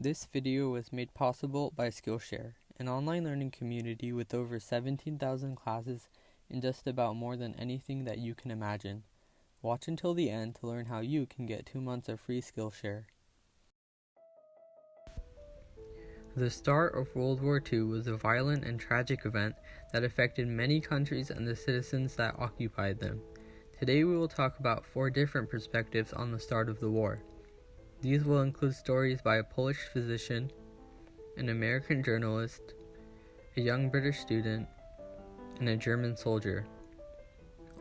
This video was made possible by Skillshare, an online learning community with over 17,000 classes in just about more than anything that you can imagine. Watch until the end to learn how you can get 2 months of free Skillshare. The start of World War II was a violent and tragic event that affected many countries and the citizens that occupied them. Today we will talk about 4 different perspectives on the start of the war. These will include stories by a Polish physician, an American journalist, a young British student, and a German soldier.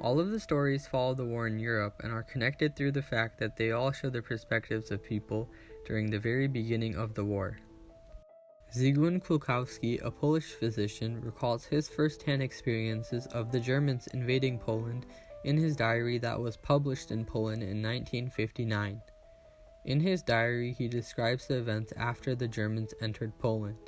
All of the stories follow the war in Europe and are connected through the fact that they all show the perspectives of people during the very beginning of the war. Zygmunt Kulkowski, a Polish physician, recalls his first-hand experiences of the Germans invading Poland in his diary that was published in Poland in 1959. In his diary, he describes the events after the Germans entered Poland.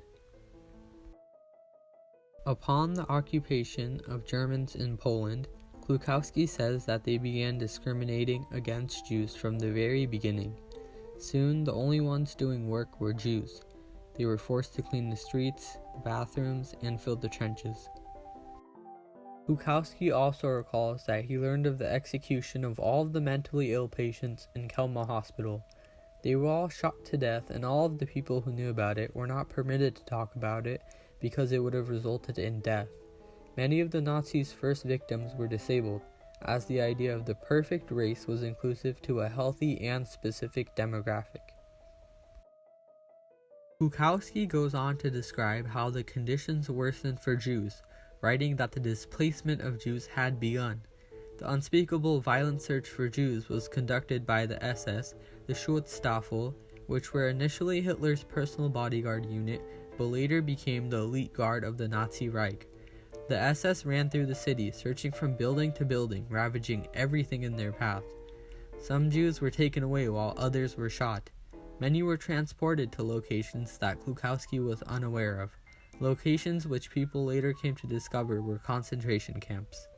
Upon the occupation of Germans in Poland, Kulkowski says that they began discriminating against Jews from the very beginning. Soon, the only ones doing work were Jews. They were forced to clean the streets, the bathrooms, and fill the trenches. Kulkowski also recalls that he learned of the execution of all of the mentally ill patients in Kelma Hospital. They were all shot to death, and all of the people who knew about it were not permitted to talk about it because it would have resulted in death. Many of the Nazis' first victims were disabled, as the idea of the perfect race was inclusive to a healthy and specific demographic. Kulkowski goes on to describe how the conditions worsened for Jews, writing that the displacement of Jews had begun. The unspeakable violent search for Jews was conducted by the SS, the Schutzstaffel, which were initially Hitler's personal bodyguard unit, but later became the elite guard of the Nazi Reich. The SS ran through the city, searching from building to building, ravaging everything in their path. Some Jews were taken away while others were shot. Many were transported to locations that Kulkowski was unaware of, locations which people later came to discover were concentration camps.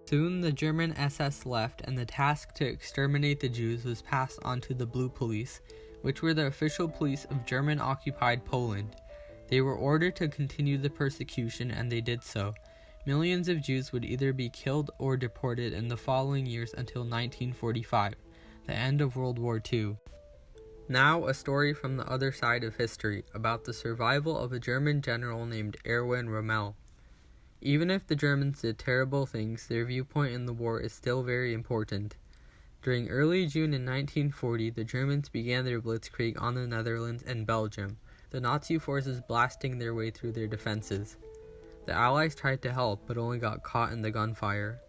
Soon the German SS left, and the task to exterminate the Jews was passed on to the Blue Police, which were the official police of German-occupied Poland. They were ordered to continue the persecution, and they did so. Millions of Jews would either be killed or deported in the following years until 1945, the end of World War II. Now, a story from the other side of history, about the survival of a German general named Erwin Rommel. Even if the Germans did terrible things, their viewpoint in the war is still very important. During early June in 1940, the Germans began their blitzkrieg on the Netherlands and Belgium, the Nazi forces blasting their way through their defenses. The Allies tried to help, but only got caught in the gunfire.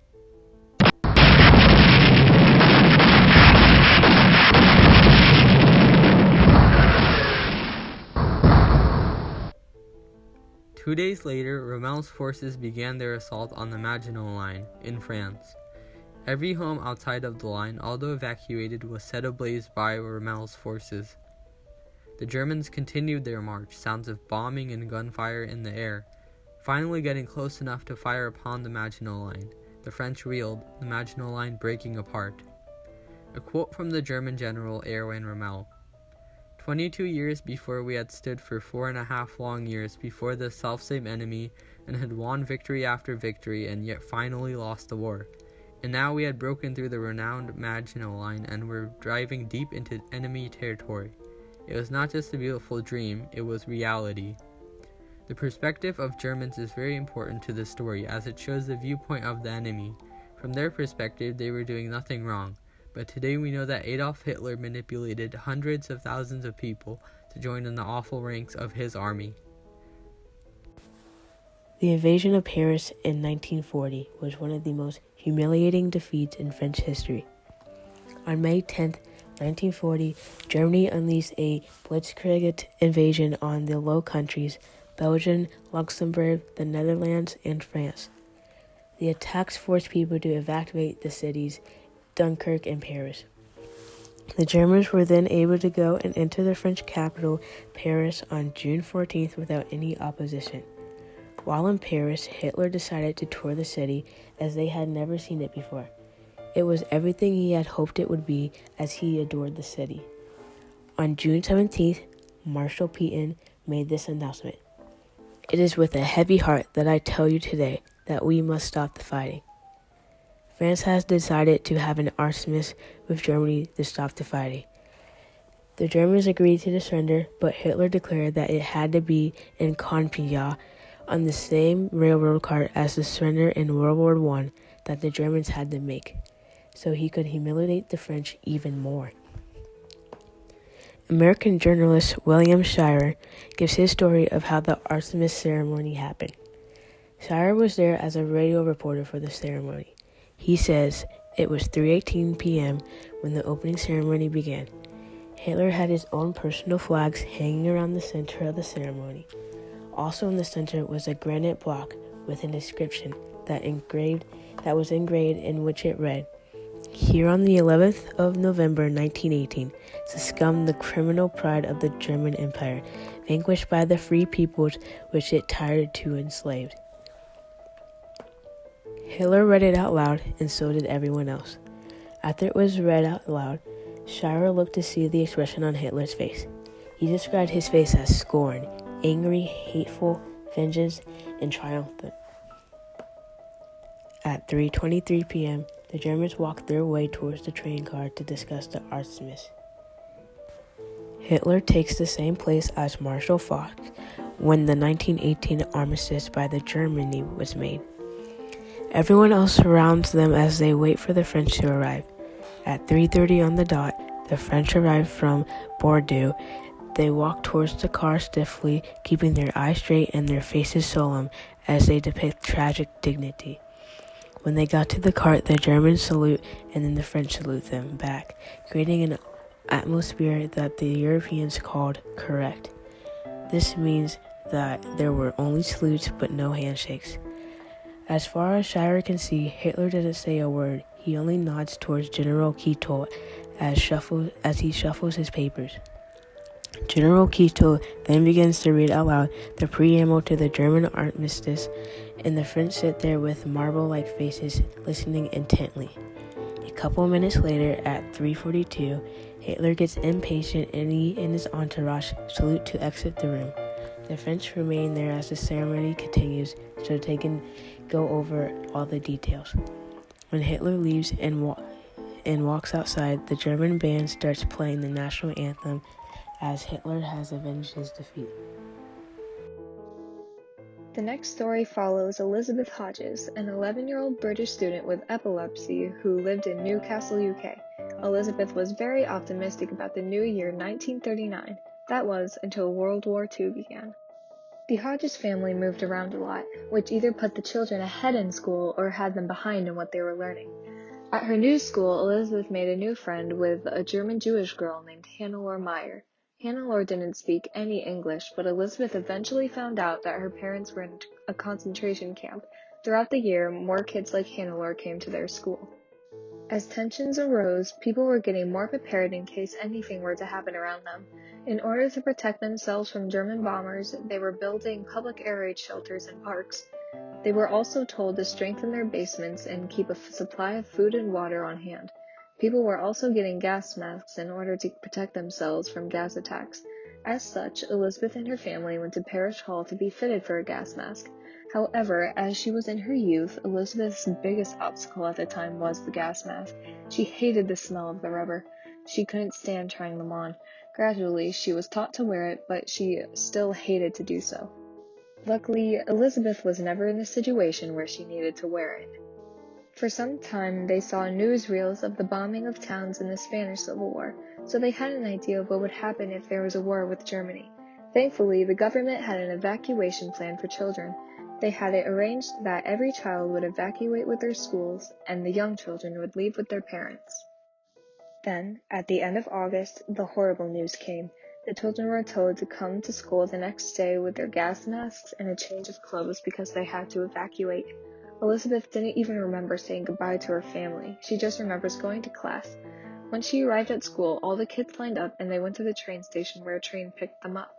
Two days later, Rommel's forces began their assault on the Maginot Line in France. Every home outside of the line, although evacuated, was set ablaze by Rommel's forces. The Germans continued their march, sounds of bombing and gunfire in the air, finally getting close enough to fire upon the Maginot Line. The French reeled, the Maginot Line breaking apart. A quote from the German general Erwin Rommel. 22 years before we had stood for 4.5 long years before the selfsame enemy and had won victory after victory and yet finally lost the war. And now we had broken through the renowned Maginot Line and were driving deep into enemy territory. It was not just a beautiful dream, it was reality. The perspective of Germans is very important to the story as it shows the viewpoint of the enemy. From their perspective, they were doing nothing wrong. But today we know that Adolf Hitler manipulated hundreds of thousands of people to join in the awful ranks of his army. The invasion of Paris in 1940 was one of the most humiliating defeats in French history. On May 10, 1940, Germany unleashed a blitzkrieg invasion on the Low Countries, Belgium, Luxembourg, the Netherlands, and France. The attacks forced people to evacuate the cities Dunkirk and Paris. The Germans were then able to go and enter the French capital, Paris, on June 14th without any opposition. While in Paris, Hitler decided to tour the city as they had never seen it before. It was everything he had hoped it would be, as he adored the city. On June 17th, Marshal Petain made this announcement. "It is with a heavy heart that I tell you today that we must stop the fighting. France has decided to have an armistice with Germany to stop the fighting." The Germans agreed to the surrender, but Hitler declared that it had to be in Compiègne on the same railroad cart as the surrender in World War I that the Germans had to make, so he could humiliate the French even more. American journalist William Shirer gives his story of how the armistice ceremony happened. Shirer was there as a radio reporter for the ceremony. He says, "It was 3:18 p.m. when the opening ceremony began. Hitler had his own personal flags hanging around the center of the ceremony. Also in the center was a granite block with an inscription that was engraved in which it read, 'Here on the 11th of November 1918, succumbed the criminal pride of the German Empire, vanquished by the free peoples which it tired to enslave.'" Hitler read it out loud, and so did everyone else. After it was read out loud, Shirer looked to see the expression on Hitler's face. He described his face as scorn, angry, hateful, vengeance, and triumphant. At 3:23 p.m., the Germans walked their way towards the train car to discuss the armistice. Hitler takes the same place as Marshal Foch when the 1918 armistice by the Germany was made. Everyone else surrounds them as they wait for the French to arrive. At 3:30 on the dot, the French arrive from Bordeaux. They walk towards the car stiffly, keeping their eyes straight and their faces solemn as they depict tragic dignity. When they got to the cart, the Germans salute and then the French salute them back, creating an atmosphere that the Europeans called correct. This means that there were only salutes but no handshakes. As far as Shirer can see, Hitler doesn't say a word. He only nods towards General Keitel as he shuffles his papers. General Keitel then begins to read out loud the preamble to the German armistice, and the French sit there with marble-like faces, listening intently. A couple minutes later, at 3:42, Hitler gets impatient and he and his entourage salute to exit the room. The French remain there as the ceremony continues so they can go over all the details. When Hitler leaves and walks outside, the German band starts playing the national anthem as Hitler has avenged his defeat. The next story follows Elizabeth Hodges, an 11-year-old British student with epilepsy who lived in Newcastle, UK. Elizabeth was very optimistic about the new year 1939. That was until World War II began. The Hodges family moved around a lot, which either put the children ahead in school or had them behind in what they were learning. At her new school, Elizabeth made a new friend with a German Jewish girl named Hannelore Meyer. Hannelore didn't speak any English, but Elizabeth eventually found out that her parents were in a concentration camp. Throughout the year, more kids like Hannelore came to their school. As tensions arose, people were getting more prepared in case anything were to happen around them. In order to protect themselves from German bombers, they were building public air raid shelters in parks. They were also told to strengthen their basements and keep a supply of food and water on hand. People were also getting gas masks in order to protect themselves from gas attacks. As such, Elizabeth and her family went to Parish Hall to be fitted for a gas mask. However, as she was in her youth, Elizabeth's biggest obstacle at the time was the gas mask. She hated the smell of the rubber. She couldn't stand trying them on. Gradually, she was taught to wear it, but she still hated to do so. Luckily, Elizabeth was never in a situation where she needed to wear it. For some time, they saw newsreels of the bombing of towns in the Spanish Civil War, so they had an idea of what would happen if there was a war with Germany. Thankfully, the government had an evacuation plan for children. They had it arranged that every child would evacuate with their schools, and the young children would leave with their parents. Then, at the end of August, the horrible news came. The children were told to come to school the next day with their gas masks and a change of clothes because they had to evacuate. Elizabeth didn't even remember saying goodbye to her family. She just remembers going to class. When she arrived at school, all the kids lined up and they went to the train station where a train picked them up.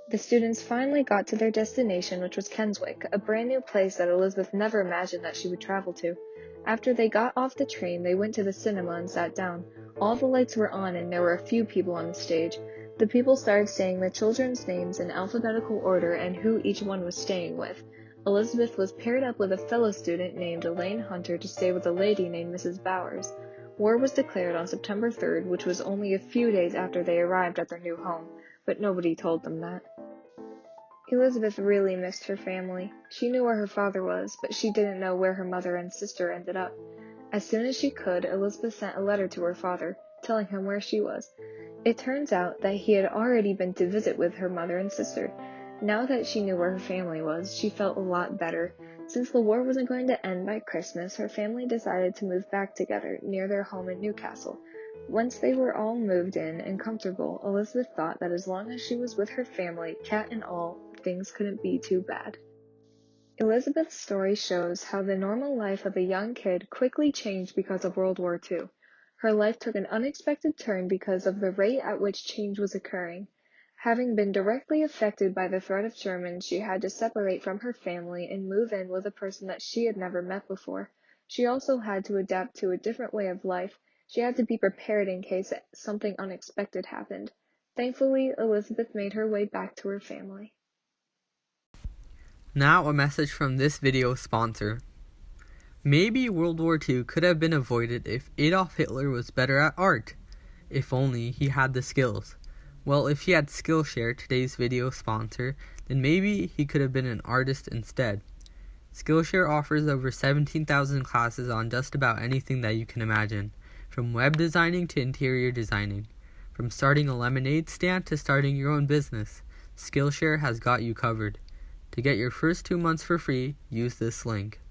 The students finally got to their destination, which was Keswick, a brand new place that Elizabeth never imagined that she would travel to. After they got off the train, they went to the cinema and sat down. All the lights were on and there were a few people on the stage. The people started saying the children's names in alphabetical order and who each one was staying with. Elizabeth was paired up with a fellow student named Elaine Hunter to stay with a lady named Mrs. Bowers. War was declared on September 3rd, which was only a few days after they arrived at their new home, but nobody told them that. Elizabeth really missed her family. She knew where her father was, but she didn't know where her mother and sister ended up. As soon as she could, Elizabeth sent a letter to her father, telling him where she was. It turns out that he had already been to visit with her mother and sister. Now that she knew where her family was, she felt a lot better. Since the war wasn't going to end by Christmas, her family decided to move back together, near their home in Newcastle. Once they were all moved in and comfortable, Elizabeth thought that as long as she was with her family, cat and all, things couldn't be too bad. Elizabeth's story shows how the normal life of a young kid quickly changed because of World War II. Her life took an unexpected turn because of the rate at which change was occurring. Having been directly affected by the threat of Germans, she had to separate from her family and move in with a person that she had never met before. She also had to adapt to a different way of life. She had to be prepared in case something unexpected happened. Thankfully, Elizabeth made her way back to her family. Now a message from this video sponsor. Maybe World War II could have been avoided if Adolf Hitler was better at art. If only he had the skills. Well, if he had Skillshare, today's video sponsor, then maybe he could have been an artist instead. Skillshare offers over 17,000 classes on just about anything that you can imagine, from web designing to interior designing. From starting a lemonade stand to starting your own business, Skillshare has got you covered. To get your first 2 months for free, use this link.